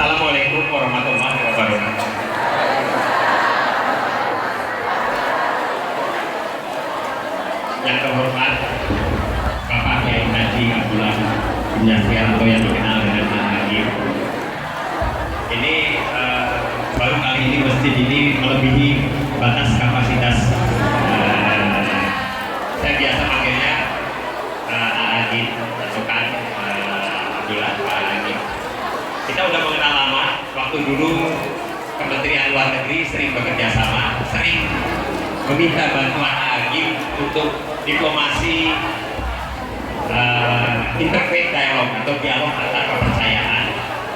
Assalamualaikum warahmatullahi wabarakatuh. Yang terhormat Bapak Kiai Haji Abdullah bin Yasir atau yang dikenal dengan Pak Haji. Ini baru kali ini masjid ini melebihi batas kapasitas. Saya biasa panggilnya Haji atau kan Abdullah Pak Haji. Kita udah mengenal lama. Waktu dulu Kementerian Luar Negeri sering bekerja sama, sering meminta bantuan Haji untuk diplomasi interfaith dialog atau dialog antar kepercayaan.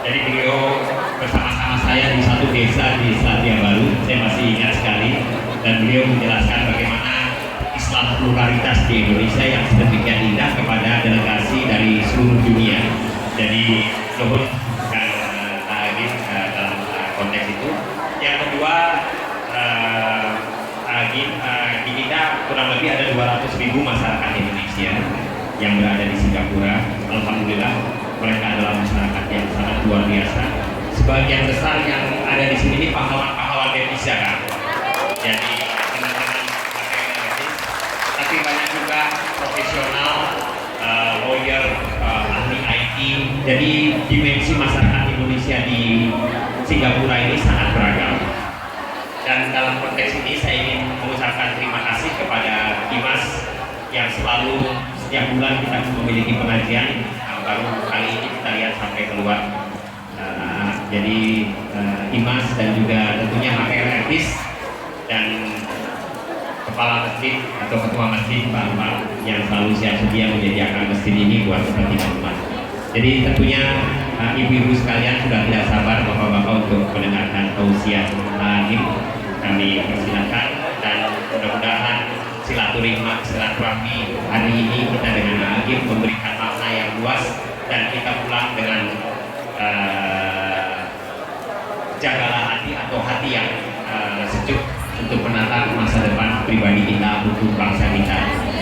Jadi beliau bersama-sama saya di satu desa di Selandia Baru, saya masih ingat sekali, dan beliau menjelaskan bagaimana Islam pluralitas di Indonesia yang sedemikian indah kepada delegasi dari seluruh dunia. Jadi nuhun dalam konteks itu. Yang kedua, di kita kurang lebih ada 200.000 masyarakat Indonesia yang berada di Singapura. Alhamdulillah mereka adalah masyarakat yang sangat luar biasa. Sebagian besar yang ada di sini ini pahlawan-pahlawan devisa kan. Jadi teman-teman pakai devisa, tapi banyak juga profesional, lawyer, ahli IT. Jadi dimensi masyarakat Indonesia di Singapura ini sangat beragam. Dan dalam konteks ini saya ingin mengucapkan terima kasih kepada Dimas yang selalu setiap bulan kita memiliki pengajian. Baru kali ini kita lihat sampai keluar. Jadi Dimas dan juga tentunya HRRIS dan kepala masjid atau ketua masjid Pak Ahmad yang selalu siap sedia menyediakan masjid ini buat kepentingan umat. Jadi tentunya ibu-ibu sekalian sudah tidak sabar bapak-bapak untuk mendengarkan tausiah Haji. Kami persilakan dan mudah-mudahan silaturahmi hari ini kita dengan Haji memberikan makna yang luas dan kita pulang dengan jagalah hati atau hati yang sejuk untuk menatap masa depan pribadi kita, untuk bangsa kita.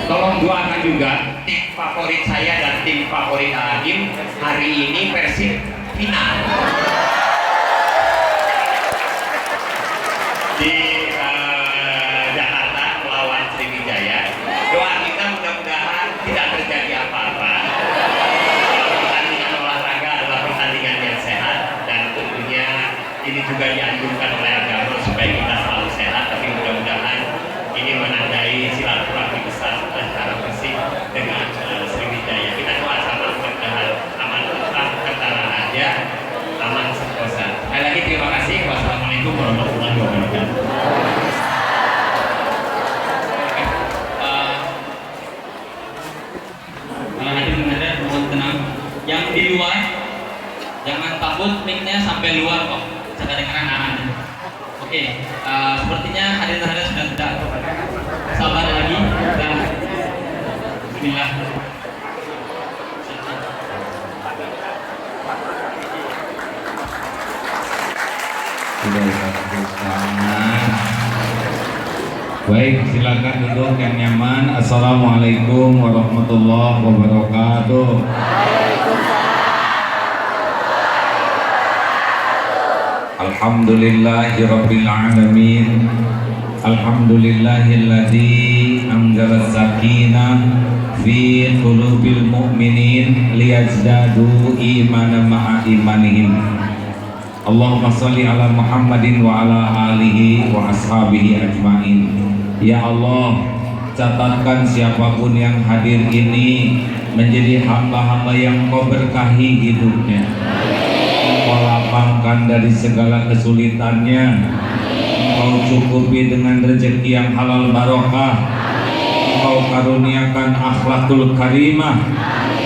Tolong doakan juga tim favorit saya dan tim favorit Haji hari ini Persib final di Jakarta melawan Sriwijaya. Doa kita mudah-mudahan tidak terjadi apa-apa. Pertandingan olahraga adalah pertandingan yang sehat dan tentunya ini juga dianjurkan oleh agama supaya kita selalu sehat. Tapi mudah-mudahan ini menandai silaturahmi besar antara Persib dengan Sriwijaya. Kita doa sama mudah-mudahan aman antara aja, aman sentosa. Sekali lagi terima kasih. Wassalamualaikum warahmatullahi wabarakatuh. Hadirin hadirat mohon tenang. Yang di luar jangan takut, mic-nya sampai luar kok. Saya dengarkan aman. Oke, sepertinya hadirin hadirat sudah tidak sabar lagi dan bismillah. Baik, silakan duduk yang nyaman. Assalamualaikum warahmatullahi wabarakatuh. Alhamdulillahirabbil alamin. Alhamdulillahilladzi anzala sakinah fi qulubil mu'minin liyazdadu imanan ma'a imanihim. Allahumma sholli ala Muhammadin wa ala alihi wa ashabihi ajmain. Ya Allah, catatkan siapapun yang hadir ini menjadi hamba-hamba yang Kau berkahi hidupnya. Kau lapangkan dari segala kesulitannya. Kau cukupi dengan rezeki yang halal barokah. Kau karuniakan akhlakul karimah.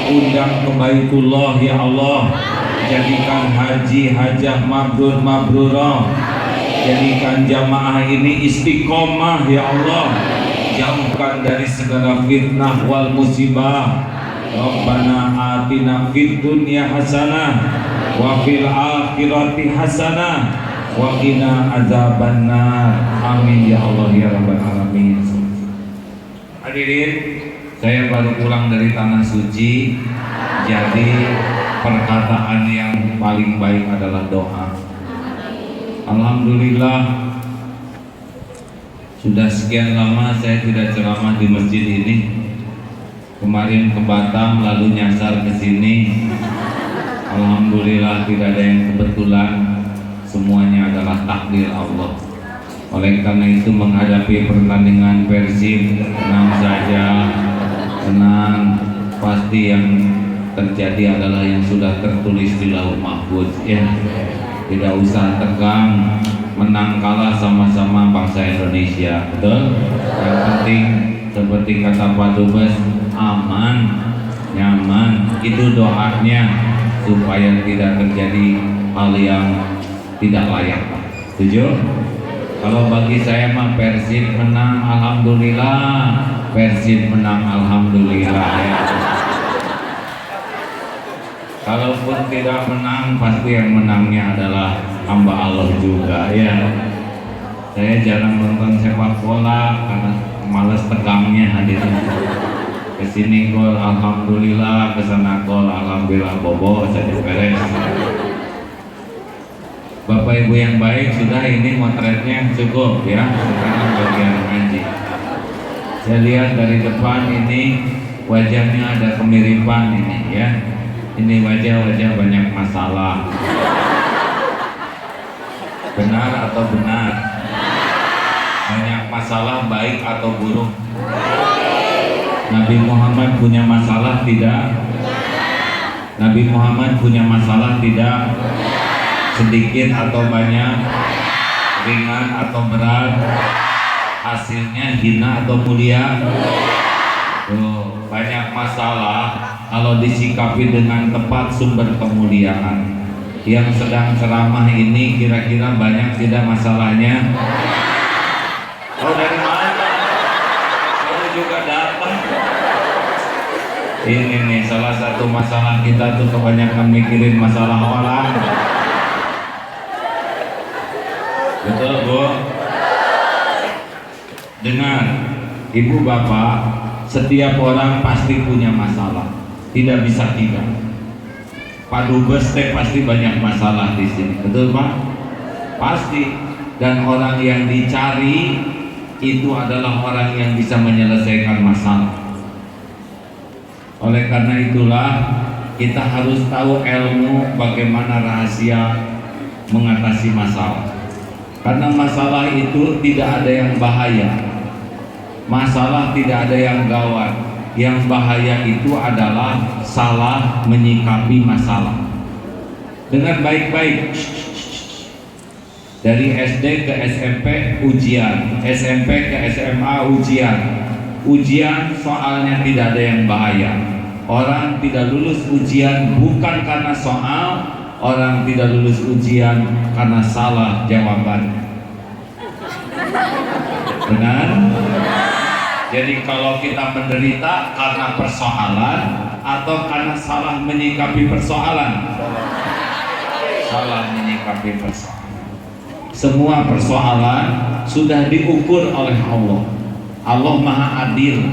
Undang ke Baitullah ya Allah. Jadikan haji hajah mabrur mabrurah. Jadikan jamaah ini istiqomah ya Allah. Jauhkan dari segala fitnah wal musibah. Rabbana atina fid dunya hasanah wa fil akhirati hasanah wa qina adzabannar. Amin ya Allah ya rabbal alamin. Hadirin, saya baru pulang dari tanah suci. Jadi perkataan yang paling baik adalah doa. Alhamdulillah, sudah sekian lama saya tidak ceramah di masjid ini. Kemarin ke Batam, lalu nyasar ke sini. Alhamdulillah tidak ada yang kebetulan, semuanya adalah takdir Allah. Oleh karena itu menghadapi pertandingan Persib, tenang saja, tenang. Pasti yang terjadi adalah yang sudah tertulis di Lauh Mahfuz, ya. Tidak usah tegang, menang kalah sama-sama bangsa Indonesia, betul? Yang penting seperti kata Pak Dubes, aman, nyaman, itu doanya supaya tidak terjadi hal yang tidak layak. Setuju? Kalau bagi saya mah Persib menang alhamdulillah, Persib menang alhamdulillah, ya. Kalaupun tidak menang, pasti yang menangnya adalah hamba Allah juga, ya. Saya jarang nonton sepak bola karena males tegangnya hadirin. Kesini gol alhamdulillah, kesana gol alhamdulillah, bobo saja beres. Bapak Ibu yang baik, sudah ini motretnya cukup, ya. Sekarang bagian ngaji. Saya lihat dari depan ini wajahnya ada kemiripan ini, ya. Ini wajah-wajah banyak masalah. Benar atau benar? Banyak masalah baik atau buruk? Nabi Muhammad punya masalah tidak? Nabi Muhammad punya masalah tidak? Sedikit atau banyak? Ringan atau berat? Hasilnya hina atau mulia? Tuh, banyak masalah. Kalau disikapi dengan tepat sumber kemuliaan. Yang sedang ceramah ini kira-kira banyak tidak masalahnya? Oh, dari mana? Kamu juga datang. Ini nih salah satu masalah kita tuh, kebanyakan mikirin masalah orang. Betul, Bu? Dengar, Ibu Bapak, setiap orang pasti punya masalah. Tidak bisa tidak. Pak Dubes teh pasti banyak masalah di sini, betul Pak? Pasti. Dan orang yang dicari itu adalah orang yang bisa menyelesaikan masalah. Oleh karena itulah kita harus tahu ilmu bagaimana rahasia mengatasi masalah. Karena masalah itu tidak ada yang bahaya. Masalah tidak ada yang gawat. Yang bahaya itu adalah salah menyikapi masalah. Dengar baik-baik. Dari SD ke SMP ujian, SMP ke SMA ujian. Ujian soalnya tidak ada yang bahaya. Orang tidak lulus ujian bukan karena soal, orang tidak lulus ujian karena salah jawaban. Benar? Jadi kalau kita menderita karena persoalan atau karena salah menyikapi persoalan? Salah menyikapi persoalan. Semua persoalan sudah diukur oleh Allah. Allah Maha Adil.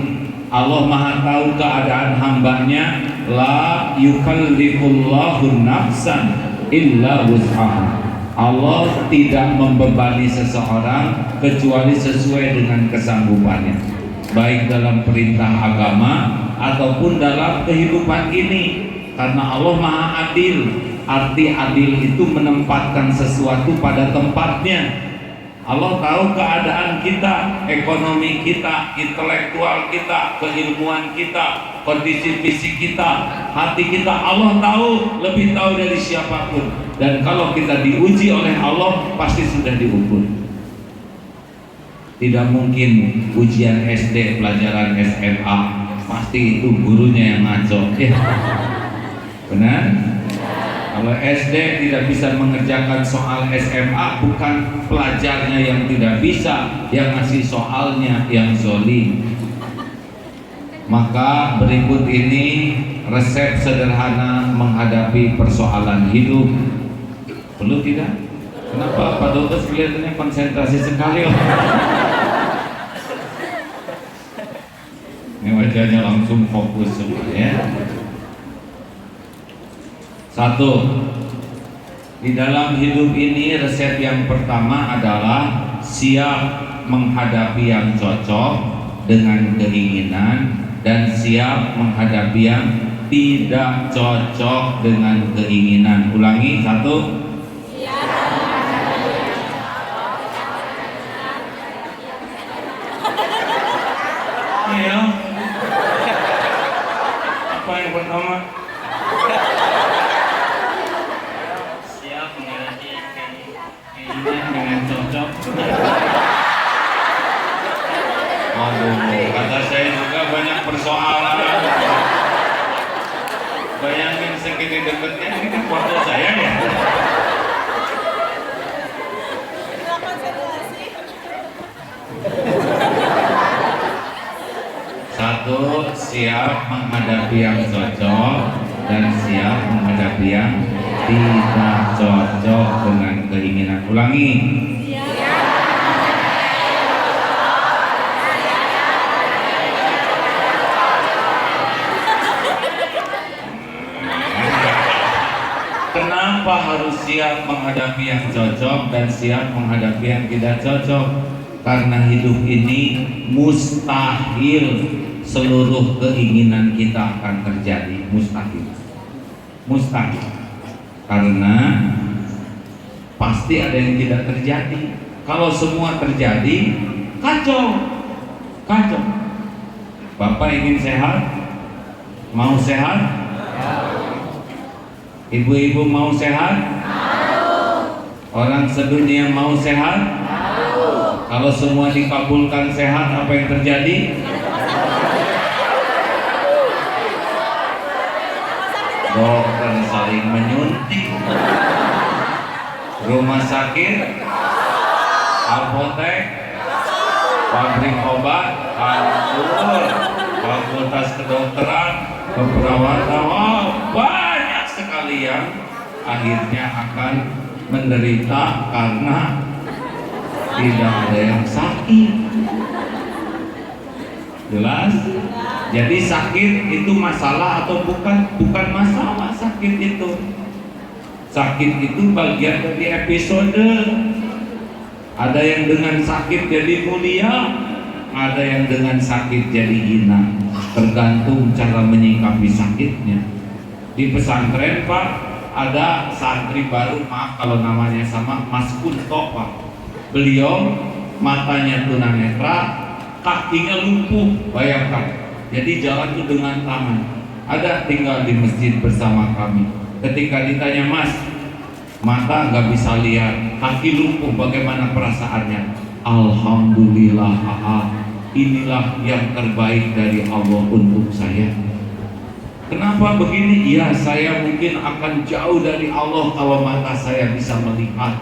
Allah Maha tahu keadaan hambanya. La yukallifullahu nafsan illa wus'aha. Allah tidak membebani seseorang kecuali sesuai dengan kesanggupannya. Baik dalam perintah agama ataupun dalam kehidupan ini, karena Allah Maha Adil. Arti adil itu menempatkan sesuatu pada tempatnya. Allah tahu keadaan kita, ekonomi kita, intelektual kita, keilmuan kita, kondisi fisik kita, hati kita. Allah tahu, lebih tahu dari siapapun. Dan kalau kita diuji oleh Allah, pasti sudah diukur. Tidak mungkin ujian SD, pelajaran SMA, pasti itu gurunya yang ngaco. Benar? Kalau SD tidak bisa mengerjakan soal SMA, bukan pelajarnya yang tidak bisa, yang ngasih soalnya yang zolim. Maka berikut ini resep sederhana menghadapi persoalan hidup. Perlu tidak? Kenapa Pak Dubes kelihatannya konsentrasi sekali? Ini wajahnya langsung fokus semua, ya. Satu, di dalam hidup ini resep yang pertama adalah siap menghadapi yang cocok dengan keinginan dan siap menghadapi yang tidak cocok dengan keinginan. Ulangi, satu. Ayo. Apa yang pertama? Siap menghadapi keinginan dengan cocok. Waduh, kata saya juga banyak persoalan. Bayangin segini deketnya, ini kan keluarga saya ya. Satu, siap menghadapi yang cocok dan siap menghadapi yang tidak cocok dengan keinginan. Ulangi. Kenapa harus siap menghadapi yang cocok dan siap menghadapi yang tidak cocok? Karena hidup ini mustahil seluruh keinginan kita akan terjadi. Mustahil. Mustahil. Karena pasti ada yang tidak terjadi. Kalau semua terjadi, kacau. Kacau. Bapak ingin sehat? Mau sehat? Ibu-ibu mau sehat? Orang sedunia mau sehat? Kalau semua dikabulkan sehat, apa yang terjadi? Dokter saling menyuntik, rumah sakit, apotek, pabrik obat, kantor, fakultas kedokteran, keperawatan, banyak sekali yang akhirnya akan menderita karena tidak ada yang sakit. Jelas? Jadi sakit itu masalah atau bukan? Bukan masalah sakit itu. Sakit itu bagian dari episode. Ada yang dengan sakit jadi mulia, ada yang dengan sakit jadi hina. Tergantung cara menyikapi sakitnya. Di pesantren Pak, ada santri baru, maaf kalau namanya sama, Mas Kunto Pak. Beliau matanya tunanetra, kakinya lumpuh, bayangkan. Jadi jalan itu dengan tangan. Ada tinggal di masjid bersama kami. Ketika ditanya, Mas, mata nggak bisa lihat, kaki lumpuh, bagaimana perasaannya? Alhamdulillah, inilah yang terbaik dari Allah untuk saya. Kenapa begini? Ya, saya mungkin akan jauh dari Allah kalau mata saya bisa melihat.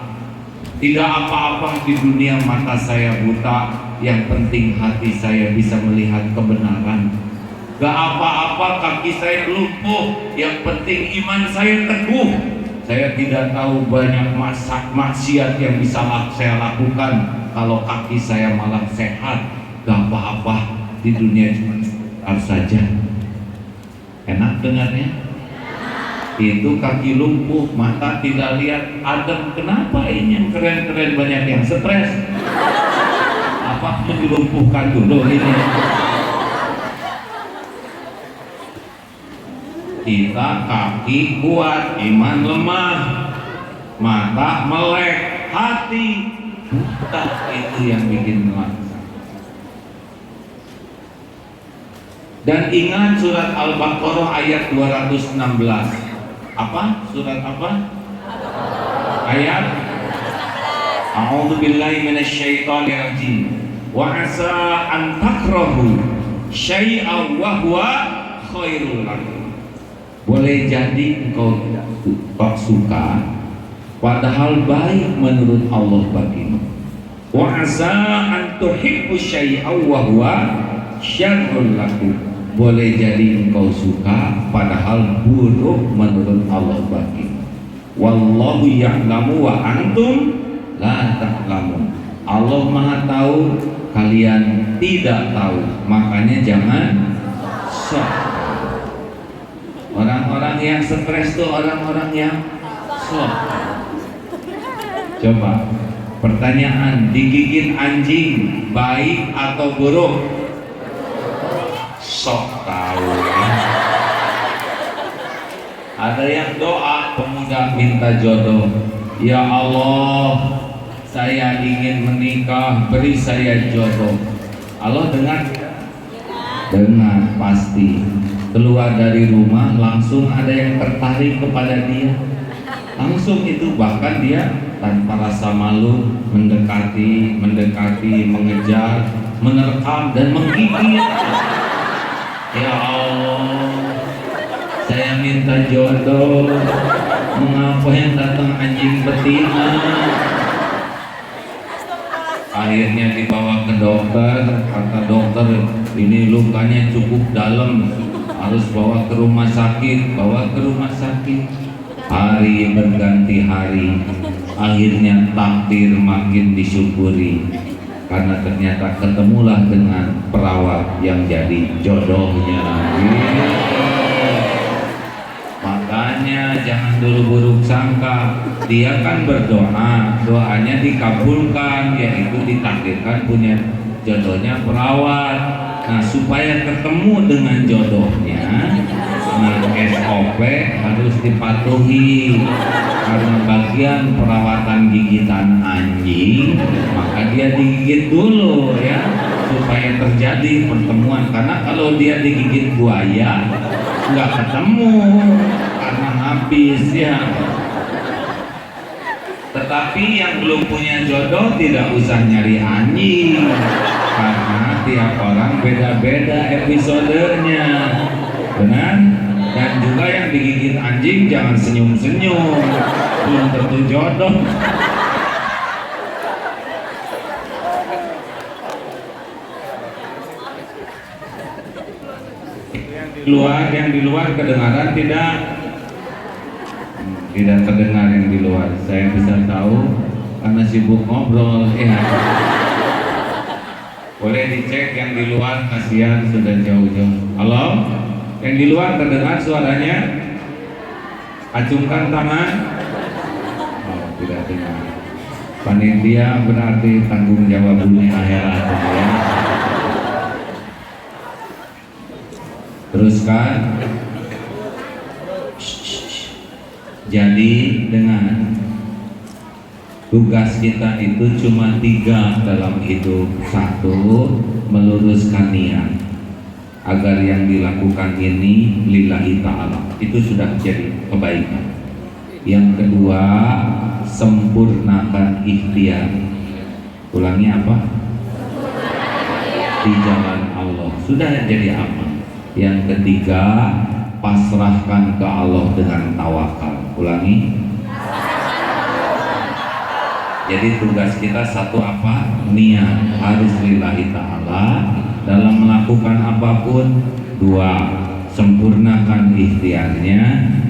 Tidak apa-apa di dunia mata saya buta, yang penting hati saya bisa melihat kebenaran. Gak apa-apa kaki saya lumpuh, yang penting iman saya teguh. Saya tidak tahu banyak maksiat yang bisa saya lakukan kalau kaki saya malah sehat. Gak apa-apa, di dunia cuma sebentar saja. Enak dengarnya? Itu kaki lumpuh, mata tidak lihat, adem. Kenapa ini yang keren-keren banyak yang stres? Apa dilumpuhkan dulu ini? Kita kaki kuat, iman lemah, mata melek, hati buta. Itu yang bikin melangkah. Dan ingat surat Al-Baqarah ayat 216. Apa? Surat apa? Ayat A'udzu billahi minasyaitonir rajim. Wa asa an takrahu syai'an wa huwa khairul lakum. Boleh jadi engkau tidak suka, padahal baik menurut Allah bagimu. Wa asa an tuhibbu syai'an wa huwa syarrul lakum. Boleh jadi engkau suka, padahal buruk menurut Allah bagimu. Wallahu ya'lamu wa antum la ta'lamun. Allah Maha tahu, kalian tidak tahu. Makanya jangan sok. Orang-orang Orang yang stres tuh orang-orang yang sok. Coba pertanyaan, digigit anjing baik atau buruk? Sok tahu ya. Ada yang doa pemuda minta jodoh, ya Allah saya ingin menikah, beri saya jodoh. Allah dengar? Dengar pasti. Keluar dari rumah langsung ada yang tertarik kepada dia, langsung itu, bahkan dia tanpa rasa malu mendekati, mengejar, menerkam dan menggigit. Ya Allah, saya minta jodoh, mengapa yang datang anjing betina? Akhirnya dibawa ke dokter, kata dokter ini lukanya cukup dalam, harus bawa ke rumah sakit. Hari berganti hari, akhirnya takdir makin disyukuri karena ternyata ketemulah dengan perawat yang jadi jodohnya. Makanya jangan dulu buruk sangka, dia kan berdoa, doanya dikabulkan, yaitu ditakdirkan punya jodohnya perawat. Nah supaya ketemu dengan jodohnya, nah SOP harus dipatuhi. Karena bagian perawatan gigitan anjing, maka dia digigit dulu ya, supaya terjadi pertemuan. Karena kalau dia digigit buaya nggak ketemu karena habis ya. Tetapi yang belum punya jodoh tidak usah nyari anjing, karena tiap orang beda-beda episodenya, benar? Dan juga yang digigit anjing jangan senyum-senyum, belum tentu jodoh. Yang di luar kedengaran tidak? Tidak terdengar yang di luar. Saya bisa tahu karena sibuk ngobrol ya. Boleh dicek yang di luar, kasihan sudah jauh-jauh. Halo? Yang di luar terdengar suaranya? Acungkan tangan. Oh, tidak dengar. Panitia berarti tanggung jawab dunia akhirat ya. Teruskan. Jadi dengan tugas kita itu cuma 3 dalam hidup. 1, meluruskan niat agar yang dilakukan ini lillahi ta'ala, itu sudah jadi kebaikan. Yang kedua, sempurnakan ikhtiar. Ulangi apa? Di jalan Allah, sudah jadi amal. Yang ketiga, pasrahkan ke Allah dengan tawakal. Ulangi. Jadi tugas kita 1 apa? Niat, harus lillahi ta'ala dalam melakukan apapun. 2, sempurnakan ikhtiarnya.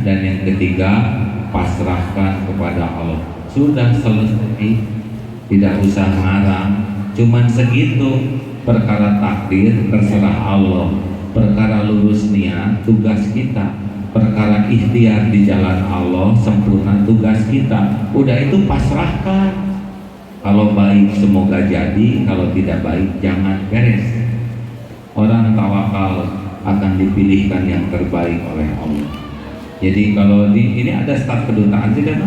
Dan yang ketiga, pasrahkan kepada Allah. Sudah selesai, tidak usah ngarang. Cuman segitu. Perkara takdir terserah Allah, perkara lurus niat tugas kita, perkara ikhtiar di jalan Allah sempurna tugas kita. Udah itu pasrahkan. Kalau baik semoga jadi, kalau tidak baik jangan, beres. Orang tawakal akan dipilihkan yang terbaik oleh Allah. Jadi kalau ini ada staf kedutaan tidak?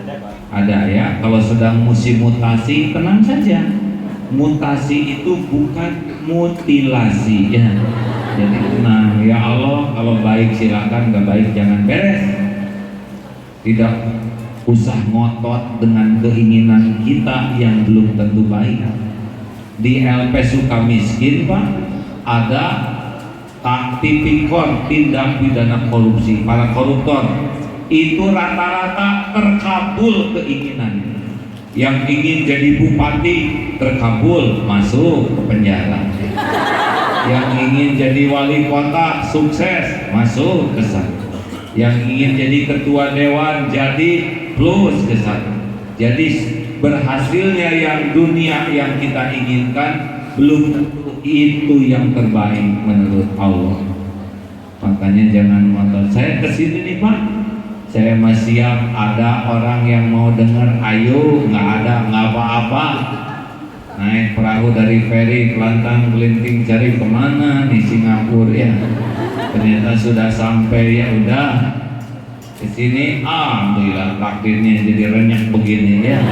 Ada Pak. Ada ya. Kalau sedang musim mutasi tenang saja. Mutasi itu bukan mutilasi ya. Jadi tenang ya Allah, kalau baik silakan, nggak baik jangan, beres. Tidak usah ngotot dengan keinginan kita yang belum tentu baik. Di LP Sukamiskin Pak, ada tipikor, tindak pidana korupsi, para koruptor itu rata-rata terkabul keinginannya. Yang ingin jadi bupati terkabul, masuk ke penjara. Yang ingin jadi wali kota sukses, masuk ke sana. Yang ingin jadi ketua dewan jadi, plus ke sana. Jadi berhasilnya yang dunia yang kita inginkan belum tentu itu yang terbaik menurut Allah. Maka makanya jangan ngotot. Saya kesini nih Pak, saya masih siap. Ada orang yang mau dengar, ayo. Nggak ada, nggak apa-apa. Naik perahu dari feri Kelantang Kelinting cari kemana nih, Singapura ya. Ternyata sudah sampai, ya udah ke sini. Alhamdulillah takdirnya jadi renyah begini ya.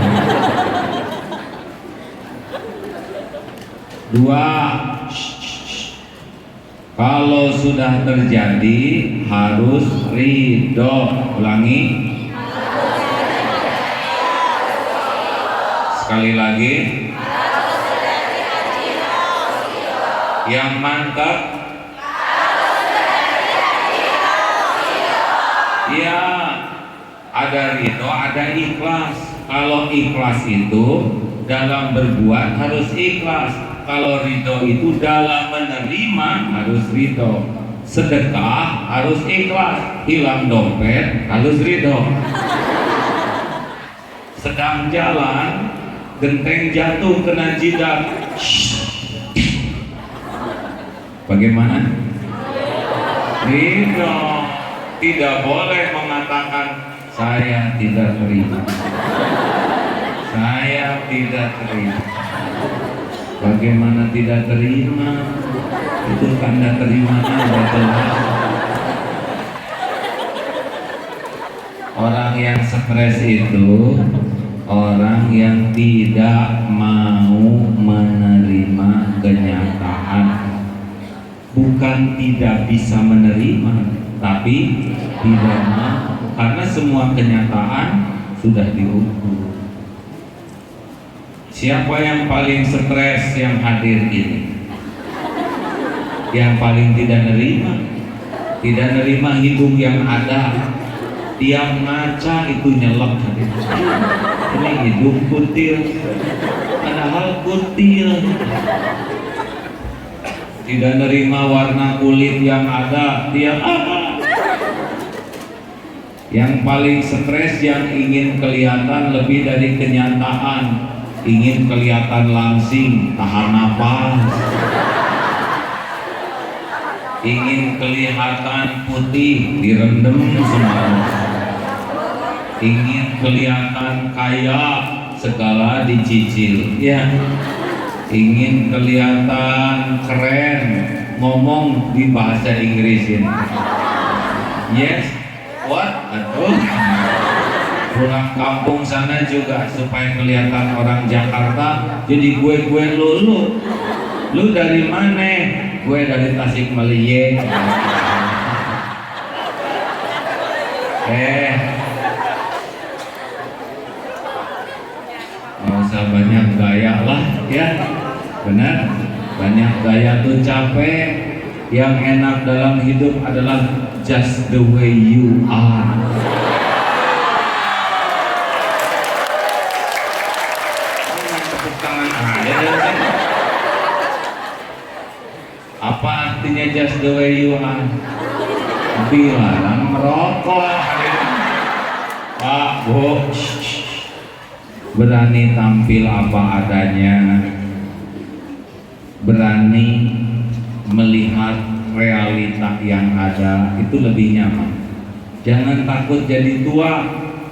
Dua, kalau sudah terjadi harus ridho. Ulangi. Sekali lagi. Yang mantap. Ya, ada ridho, ada ikhlas. Kalau ikhlas itu dalam berbuat harus ikhlas. Kalau ridho itu dalam menerima harus ridho. Sedekah harus ikhlas. Hilang dompet harus ridho. Sedang jalan, genteng jatuh kena jidat. Bagaimana? Ridho. Tidak boleh mengatakan saya tidak terima. Saya tidak terima. Bagaimana tidak terima? Itu tanda terimanya betul. Orang yang stres itu orang yang tidak mau menerima kenyataan. Bukan tidak bisa menerima, tapi tidak mau, karena semua kenyataan sudah diukur. Siapa yang paling stres yang hadir ini? Yang paling tidak nerima hidung yang ada. Tiap ngaca itu nyelek hadir. Ini hidung kutil, padahal kutil. Tidak nerima warna kulit yang ada, dia Yang paling stres yang ingin kelihatan lebih dari kenyataan, ingin kelihatan langsing, tahan napas, ingin kelihatan putih, direndam semua, ingin kelihatan kaya, segala dicicil, ya. Ingin kelihatan keren, ngomong di bahasa Inggrisin. Yes, what? Aduh. Pulang kampung sana juga supaya kelihatan orang Jakarta, jadi gue lulu. Lu dari mana? Gue dari Tasikmalaya. Nggak usah banyak gaya lah, ya. Benar, banyak gaya tuh capek. Yang enak dalam hidup adalah just the way you are. Tepuk tangan aja deh. Apa artinya just the way you are? Dilarang merokok. Pak, Bu, berani tampil apa adanya, berani melihat realita yang ada, itu lebih nyaman. Jangan takut jadi tua.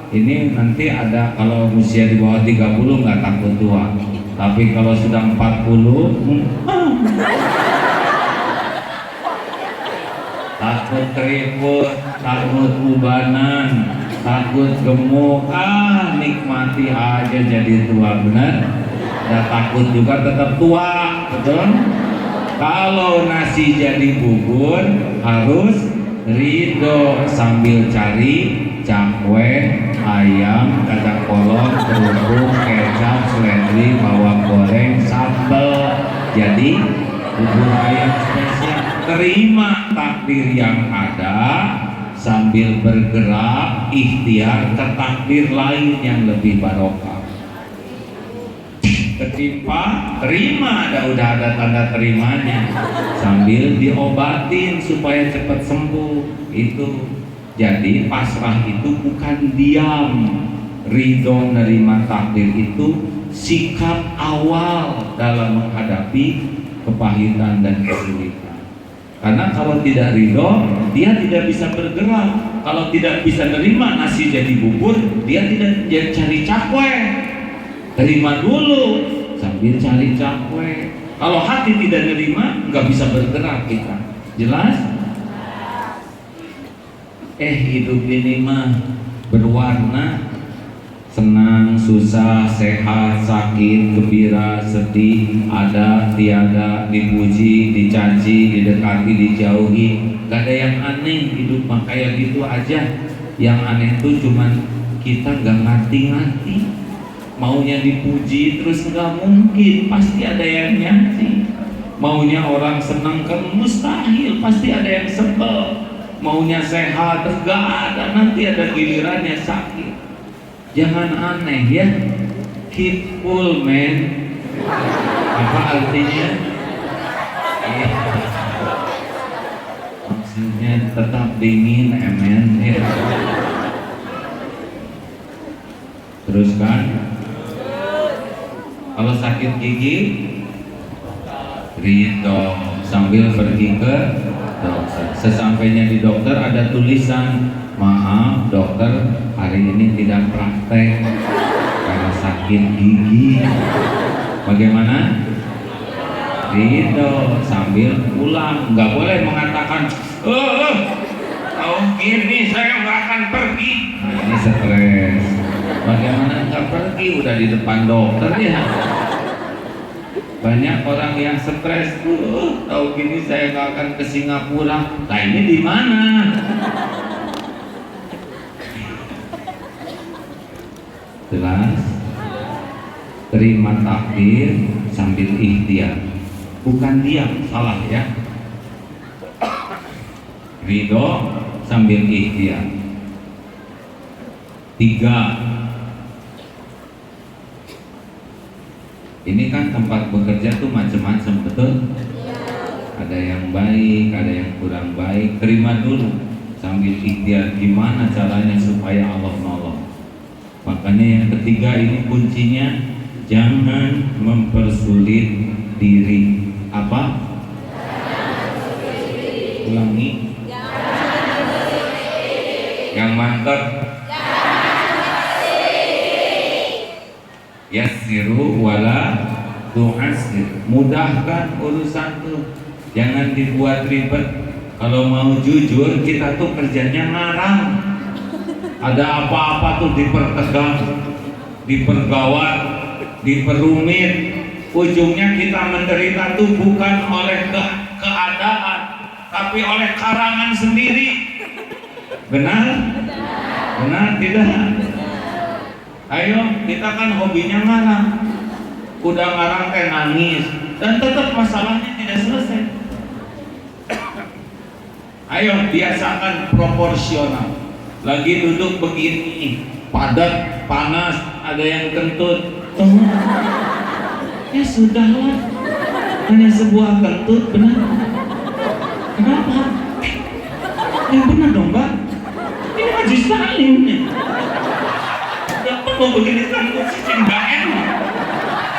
Ini nanti ada, kalau usia di bawah 30 nggak takut tua, tapi kalau sudah 40 takut keriput, takut ubanan, takut gemuk. Nikmati aja jadi tua, benar. Udah takut juga tetap tua, betul. Kalau nasi jadi bubur harus ridho sambil cari cakwe, ayam, kacang polong, kerupuk, kecap, seledri, bawang goreng, sambal. Jadi bubur ayam spesial. Terima takdir yang ada sambil bergerak ikhtiar ke takdir lain yang lebih barokah. Ketimpa, terima, udah ada tanda terimanya, sambil diobatin supaya cepat sembuh. Itu jadi pasrah itu bukan diam. Ridho nerima takdir itu sikap awal dalam menghadapi kepahitan dan kesulitan. Karena kalau tidak ridho, dia tidak bisa bergerak. Kalau tidak bisa nerima nasi jadi bubur, dia tidak cari cakwe. Terima dulu sambil cari cakwe. Kalau hati tidak nerima, nggak bisa bergerak kita. Jelas? Hidup ini mah berwarna, senang, susah, sehat, sakit, gembira, sedih, ada, tiada, dipuji, dicaci, didekati, dijauhi. Gak ada yang aneh, hidup mah kayak gitu aja. Yang aneh tuh cuman kita gak ngerti-ngerti. Maunya dipuji terus gak mungkin, pasti ada yang nyanyi. Maunya orang senang kan mustahil, pasti ada yang sebel. Maunya sehat, gak ada, nanti ada gilirannya sakit. Jangan aneh ya, keep cool man. Apa artinya? Maksudnya tetap dingin, amen ya. Teruskan. Kalau sakit gigi, ridho sambil pergi ke dokter. Sesampainya di dokter ada tulisan, maaf dokter, hari ini tidak praktek karena sakit gigi. Bagaimana? Ridho sambil pulang. Nggak boleh mengatakan, tahu gini saya nggak akan pergi. Nah, ini stres. Bagaimana nggak pergi? Udah di depan dokter ya. Banyak orang yang stres, tahu gini saya nggak akan ke Singapura. Nah ini di mana? Jelas? Terima takdir sambil ikhtiar, bukan diam, salah ya. Ridho sambil ikhtiar. 3. Ini kan tempat bekerja tuh macam-macam, betul? Ada yang baik, ada yang kurang baik. Terima dulu sambil ikhtiar, gimana caranya supaya Allah nolong. Makanya yang ketiga ini kuncinya, jangan mempersulit diri. Apa? Ulangi. Yang mantap. Yassiru wala tu'assir. Mudahkan urusan tuh, jangan dibuat ribet. Kalau mau jujur, kita tuh kerjanya ngarang. Ada apa-apa tuh dipertegang, dipergawat, diperumit. Ujungnya kita menderita tuh bukan oleh keadaan, tapi oleh karangan sendiri. Benar? Benar tidak? Ayo, kita kan hobinya ngarang. Udah ngarang kayak nangis, dan tetap masalahnya tidak selesai. Ayo, biasakan proporsional. Lagi duduk begini, padat, panas, ada yang kentut. Ya sudahlah, hanya sebuah kentut, benar? Kenapa? Yang benar dong, Mbak. Ini majlis taklim nih. Mau begini kan cicing gak enak.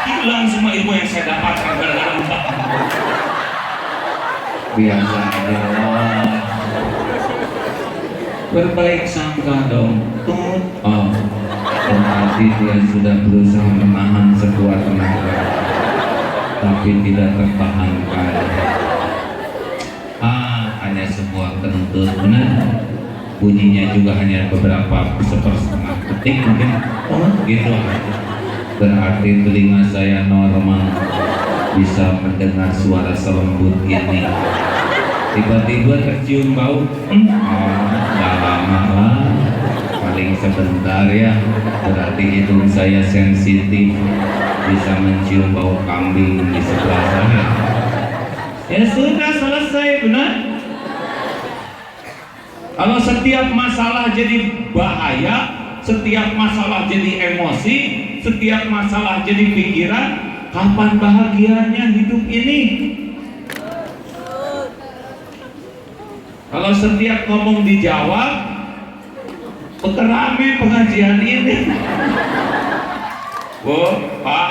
Hilang semua ilmu yang saya dapatkan gara-gara Mbak. Biasa aja lah. Berbaik sangka dong. Berarti dia sudah berusaha menahan sekuat tenaga, tapi tidak tertahankan. Hanya sebuah kentut, benar. Bunyinya juga hanya beberapa sepersetengah detik mungkin. Gitu aja. Berarti telinga saya normal, bisa mendengar suara selembut ini. Tiba-tiba tercium bau, gak lama lah, paling sebentar ya. Berarti hidung saya sensitif, bisa mencium bau kambing di sebelah saya. Ya sudah selesai, benar? Kalau setiap masalah jadi bahaya, setiap masalah jadi emosi, setiap masalah jadi pikiran, kapan bahagianya hidup ini? Kalau setiap ngomong dijawab, rame pengajian ini. Bu, Pak,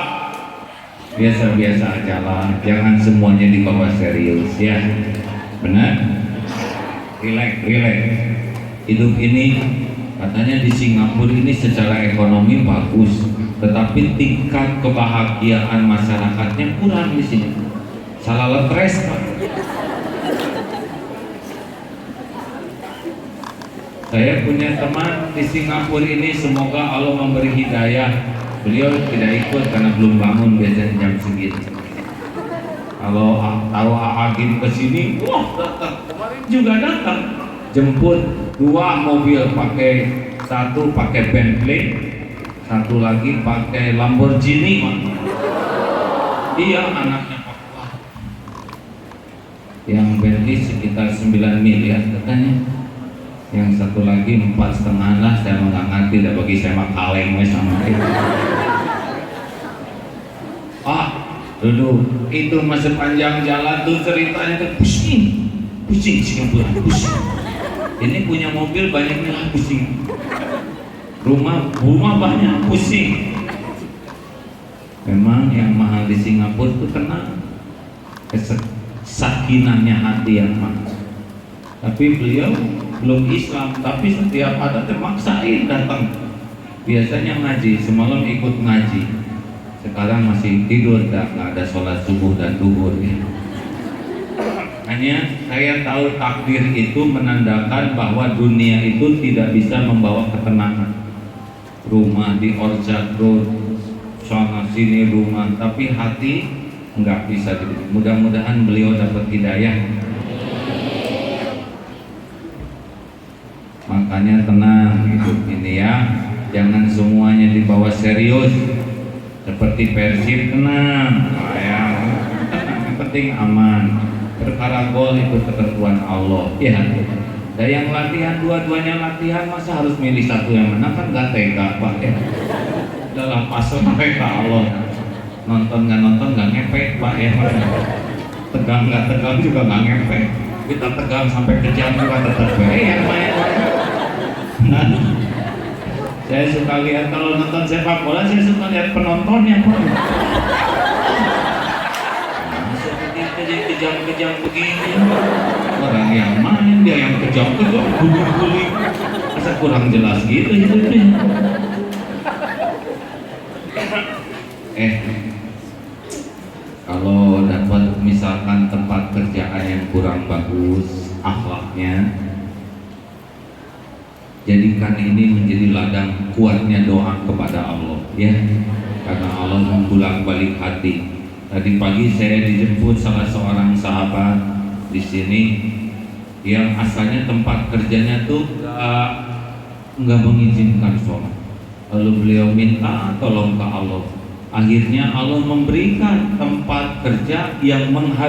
biasa-biasa aja lah, jangan semuanya dibawa serius ya. Benar? Relax. Hidup ini katanya di Singapura ini secara ekonomi bagus, tetapi tingkat kebahagiaan masyarakatnya kurang di sini. Salah letres, Pak. Saya punya teman di Singapura ini, semoga Allah memberi hidayah. Beliau tidak ikut karena belum bangun biasanya jam segitu. Kalau tahu Agim ke sini, wah datang. Kemarin juga datang. Jemput 2 mobil, satu pakai Bentley, satu lagi pakai Lamborghini. Iya, anaknya Pak. Yang Bentley sekitar 9 miliar katanya. Yang satu lagi 4,5 lah, saya nggak ngerti, tidak bagi saya mah kaleng sama itu. Dulu itu masih panjang jalan tuh ceritanya tuh pusing Singapura, pusing. Ini punya mobil banyaknya lah, pusing. Rumah banyak, pusing. Memang yang mahal di Singapura itu tenang, sakinahnya hati yang mahal. Tapi beliau belum Islam, tapi setiap ada termaksain datang. Biasanya ngaji, semalam ikut ngaji. Sekarang masih tidur, nggak ada sholat subuh dan duhur ya. Hanya saya tahu takdir itu menandakan bahwa dunia itu tidak bisa membawa ketenangan. Rumah di Orchard Road, sana sini rumah, tapi hati nggak bisa. Mudah-mudahan beliau dapat hidayah. Makanya tenang hidup ini ya, jangan semuanya dibawa serius. Seperti Persib, tenang, yang penting aman. Perkara gol itu ketentuan Allah ya. Dan yang latihan, dua-duanya latihan, masa harus milih satu yang menang, kan gak tega Pak ya. Dalam pasal mereka Allah. Nonton gak ngepek Pak ya. Tegang gak tegang juga gak ngepek. Kita tegang sampai kejam juga tetap yang main. Nah, saya suka lihat kalau nonton sepak bola, saya suka lihat penontonnya Pak. Kejam begini, orang yang main dia yang kejam guling-guling, masa kurang jelas gitu hidupnya. Kalau dapat misalkan tempat kerjaan yang kurang bagus akhlaknya, jadikan ini menjadi ladang kuatnya doa kepada Allah ya, karena Allah membolak-balik hati. Tadi pagi saya dijemput salah seorang sahabat di sini yang asalnya tempat kerjanya tuh nggak mengizinkan sholat. Lalu beliau minta tolong ke Allah. Akhirnya Allah memberikan tempat kerja yang